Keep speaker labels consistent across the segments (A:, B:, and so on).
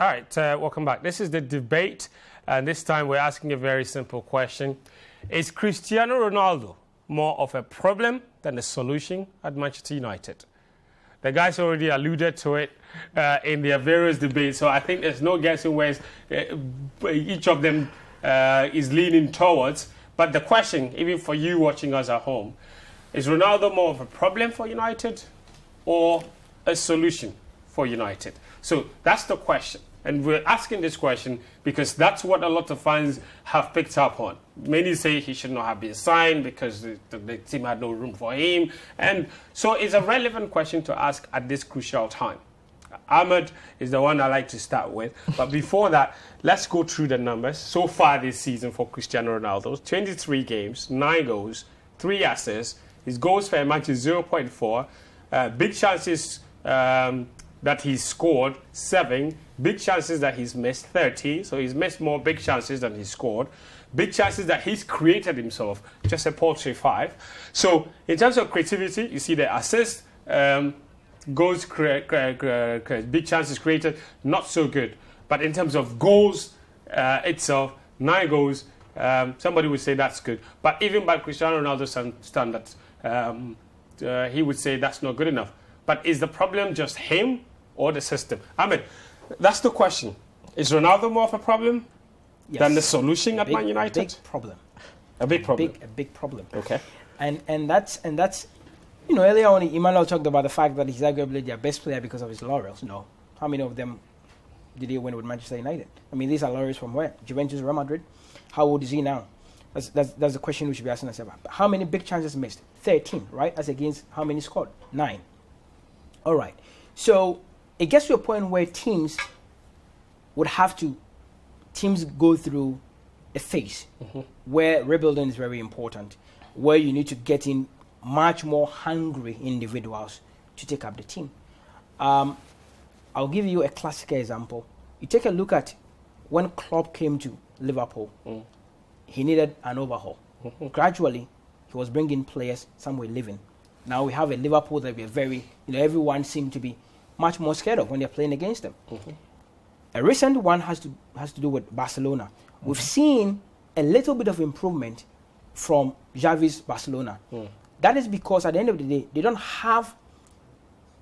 A: All right, welcome back. This is the debate, and this time we're asking a very simple question. Is Cristiano Ronaldo more of a problem than a solution at Manchester United? The guys already alluded to it in their various debates, so I think there's no guessing where each of them is leaning towards. But the question, even for you watching us at home, is Ronaldo more of a problem for United or a solution for United? So that's the question. And we're asking this question because that's what a lot of fans have picked up on. Many say he should not have been signed because the team had no room for him. And so it's a relevant question to ask at this crucial time. Ahmed is the one I like to start with. But before that, let's go through the numbers so far this season for Cristiano Ronaldo. 23 games, 9 goals, 3 assists. His goals per match is 0.4. Big chances that he's scored, 7. Big chances that he's missed, 30. So he's missed more big chances than he's scored. Big chances that he's created himself, just a paltry 5. So in terms of creativity, you see the assist, goals, big chances created, not so good. But in terms of goals itself, 9 goals, somebody would say that's good. But even by Cristiano Ronaldo's standards, he would say that's not good enough. But is the problem just him or the system? Ahmed, that's the question. Is Ronaldo more of a problem than the solution at Man United?
B: A big problem.
A: A big problem.
B: A big problem.
A: Okay.
B: And that's earlier on Emmanuel talked about the fact that he's arguably their best player because of his laurels. No. How many of them did he win with Manchester United? I mean, these are laurels from where? Juventus, Real Madrid. How old is he now? That's the question we should be asking ourselves. How many big chances missed? 13, right? That's against how many scored? 9. All right. So it gets to a point where teams go through a phase where rebuilding is very important, where you need to get in much more hungry individuals to take up the team. I'll give you a classic example. You take a look at when Klopp came to Liverpool, he needed an overhaul. Gradually, he was bringing players, some were leaving. Now we have a Liverpool that we're very, everyone seemed to be much more scared of when they're playing against them. A recent one has to do with Barcelona. We've seen a little bit of improvement from Xavi's Barcelona. That is because at the end of the day, they don't have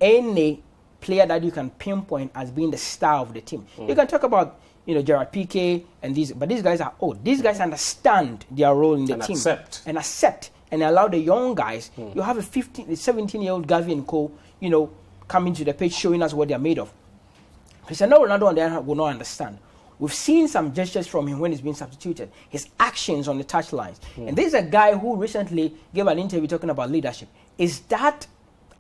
B: any player that you can pinpoint as being the star of the team. You can talk about Gerard Piqué and these, but these guys are old. These guys understand their role in the team and accept and allow the young guys. You have a 17-year-old Gavi and Co. Coming to the pitch showing us what they're made of. Cristiano Ronaldo on the other hand will not understand. We've seen some gestures from him when he's been substituted. His actions on the touchlines. And there's a guy who recently gave an interview talking about leadership. Is that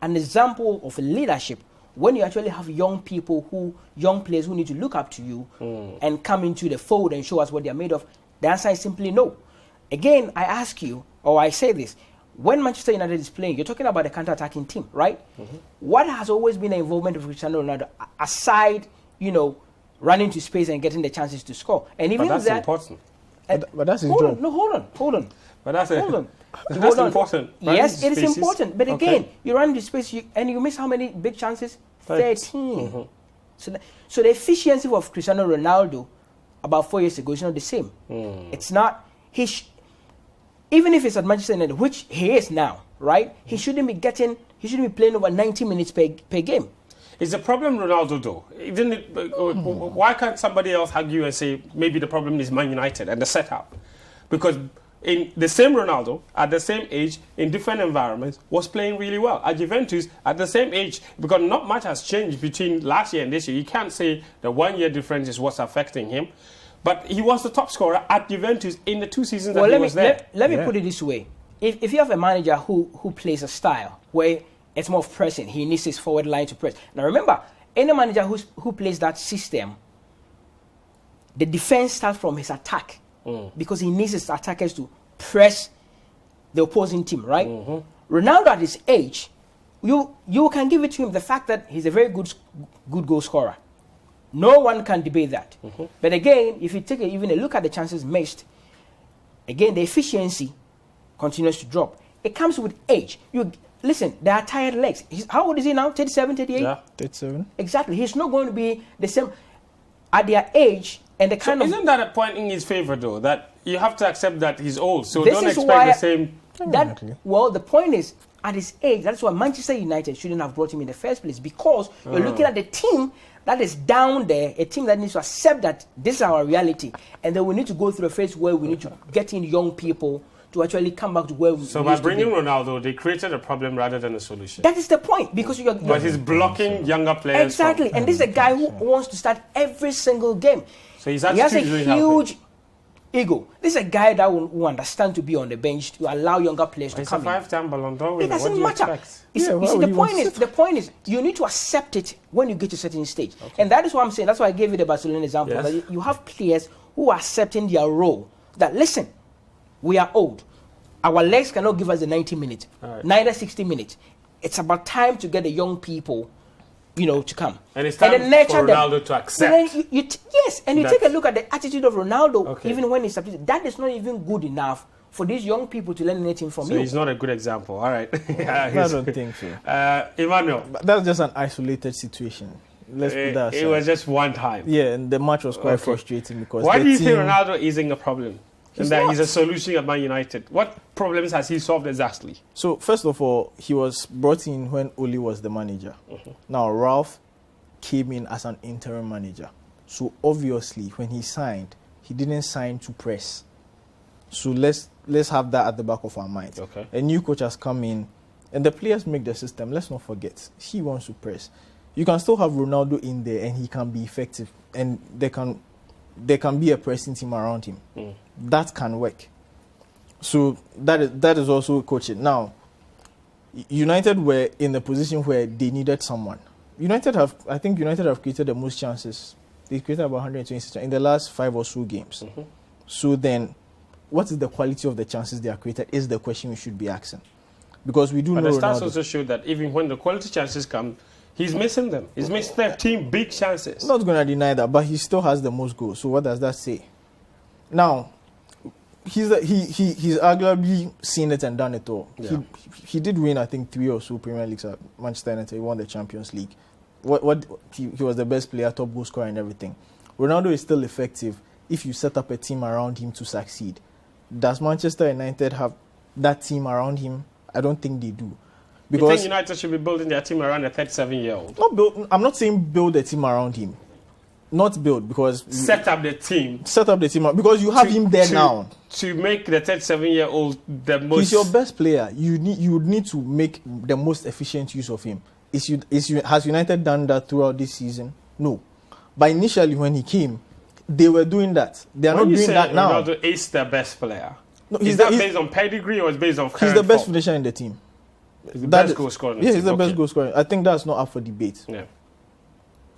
B: an example of leadership when you actually have young players who need to look up to you and come into the fold and show us what they're made of? The answer is simply no. Again, I ask you, or I say this, when Manchester United is playing, you're talking about a counter-attacking team, right? What has always been the involvement of Cristiano Ronaldo, aside, running to space and getting the chances to score? And even
A: that's important.
C: But that's his job.
B: Hold on.
A: But that's important.
B: Yes, it is important. But again, you run into space and you miss how many big chances? 13. So the efficiency of Cristiano Ronaldo about 4 years ago is not the same. It's not. Even if it's at Manchester United, which he is now, right? He shouldn't be playing over 90 minutes per game.
A: Is the problem Ronaldo though? Why can't somebody else argue and say maybe the problem is Man United and the setup? Because in the same Ronaldo, at the same age, in different environments, was playing really well. At Juventus, at the same age, because not much has changed between last year and this year. You can't say the 1 year difference is what's affecting him. But he was the top scorer at Juventus in the 2 seasons that he was there.
B: Let me put it this way. If you have a manager who plays a style where it's more of pressing, he needs his forward line to press. Now remember, any manager who plays that system, the defense starts from his attack because he needs his attackers to press the opposing team, right? Ronaldo at his age, you can give it to him the fact that he's a very good goal scorer. No one can debate that. But again, if you take even a look at the chances missed, again, the efficiency continues to drop. It comes with age. Listen, there are tired legs. How old is he now? 37, 38?
C: Yeah, 37.
B: Exactly. He's not going to be the same. at their age and the kind of...
A: Isn't that a point in his favor, though? That you have to accept that he's old, so
B: This
A: don't
B: is
A: expect
B: why
A: the same...
B: Well, the point is, at his age, that's why Manchester United shouldn't have brought him in the first place, because you're looking at the team that is down there, a team that needs to accept that this is our reality, and then we need to go through a phase where we need to get in young people to actually come back to where we
A: So by bringing Ronaldo, they created a problem rather than a solution.
B: That is the point, because you're...
A: But he's blocking younger players.
B: Exactly, and this is a guy who wants to start every single game.
A: So he
B: has a huge ego. This is a guy that will understand to be on the bench to allow younger players to come in.
A: He's a 5-time Ballon d'Or winner.
B: It doesn't matter. The point is, you need to accept it when you get to a certain stage. Okay. And that is what I'm saying. That's why I gave you the Barcelona example.
A: Yes.
B: That you have players who are accepting their role. That, listen, we are old. Our legs cannot give us the 90 minutes, neither 60 minutes. It's about time to get the young people, to come.
A: And it's time for Ronaldo to accept.
B: Yes, and you take a look at the attitude of Ronaldo, even when he's substituted. That is not even good enough for these young people to learn anything from you.
A: So he's not a good example. All right.
C: I don't think so.
A: Emmanuel.
C: But that's just an isolated situation. Let's put that aside.
A: It was just one time.
C: Yeah, and the match was quite frustrating because...
A: Why do you think Ronaldo isn't a problem?
C: He's
A: a solution at Man United. What problems has he solved exactly?
C: So, first of all, he was brought in when Oli was the manager. Now, Ralph came in as an interim manager. So, obviously, when he signed, he didn't sign to press. So, let's have that at the back of our minds.
A: Okay.
C: A new coach has come in, and the players make the system. Let's not forget, he wants to press. You can still have Ronaldo in there, and he can be effective, and there can be a pressing team around him. That can work. So that is also coaching. Now, United were in a position where they needed someone. I think United have created the most chances. They created about 126 in the last 5 or so games. So then, what is the quality of the chances they are created is the question we should be asking. Because we do know
A: the stats
C: Ronaldo
A: also show that even when the quality chances come, he's missing them. He's missing 13 big chances.
C: Not going to deny that, but he still has the most goals. So what does that say? Now, he's arguably seen it and done it all. Yeah. He did win, I think, 3 or so Premier Leagues at Manchester United. He won the Champions League. He was the best player, top goal scorer and everything. Ronaldo is still effective if you set up a team around him to succeed. Does Manchester United have that team around him? I don't think they do.
A: Because you think United should be building their team around a 37-year-old?
C: I'm not saying build a team around him. Not build, because...
A: Set up the team.
C: Set up the team, because you have him there now.
A: To make the 37-year-old the most...
C: He's your best player. You would need to make the most efficient use of him. Has United done that throughout this season? No. But initially, when he came, they were doing that. They are not doing that now.
A: Ronaldo is the best player.
C: No,
A: is that based on pedigree or is based on current
C: He's the best
A: form?
C: finisher in the team.
A: He's the best goal scorer.
C: Yeah, he's the best goal scorer. I think that's not up for debate.
A: Yeah.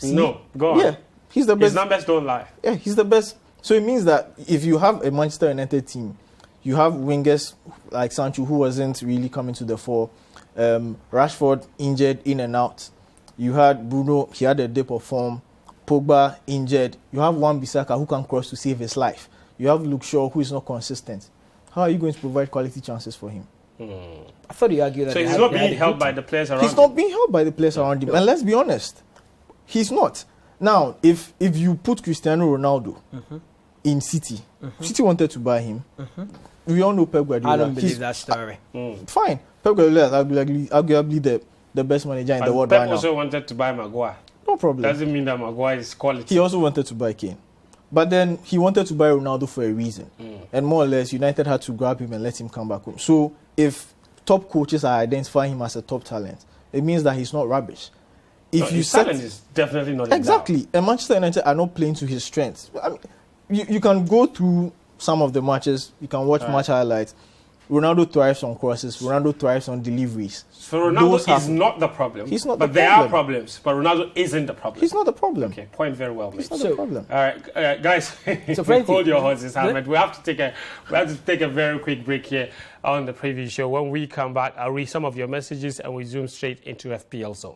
A: No, go on.
C: Yeah, he's the best.
A: His numbers don't lie.
C: Yeah, he's the best. So it means that if you have a Manchester United team, you have wingers like Sancho, who wasn't really coming to the fore. Rashford injured in and out. You had Bruno, he had a dip of form. Pogba injured. You have Wan-Bissaka who can cross to save his life. You have Luke Shaw who is not consistent. How are you going to provide quality chances for him?
B: I thought you argued that.
A: So he's not being held by the players around him.
C: He's not being held by the players around him. And let's be honest, he's not. Now, if you put Cristiano Ronaldo in Citi, Citi wanted to buy him. We all know Pep Guardiola.
B: I don't believe that story.
C: Fine. Pep Guardiola is arguably the best manager in the world right now.
A: Pep also wanted to buy Maguire.
C: No problem.
A: Doesn't mean that Maguire is quality.
C: He also wanted to buy Kane. But then he wanted to buy Ronaldo for a reason. And more or less, United had to grab him and let him come back home. So if top coaches are identifying him as a top talent, it means that he's not rubbish.
A: If his talent is definitely not
C: exactly. And Manchester United are not playing to his strengths. I mean, you can go through some of the matches. You can watch match highlights. Ronaldo thrives on crosses. Ronaldo thrives on deliveries.
A: So Ronaldo is not the problem.
C: He's not
A: but there are problems. But Ronaldo isn't the problem.
C: He's not the problem.
A: Okay, point very well made.
C: He's not the problem.
A: All right, guys,
B: so
A: hold your horses, Ahmed. We have to take a very quick break here on the preview show. When we come back, I'll read some of your messages and we zoom straight into FPL Zone.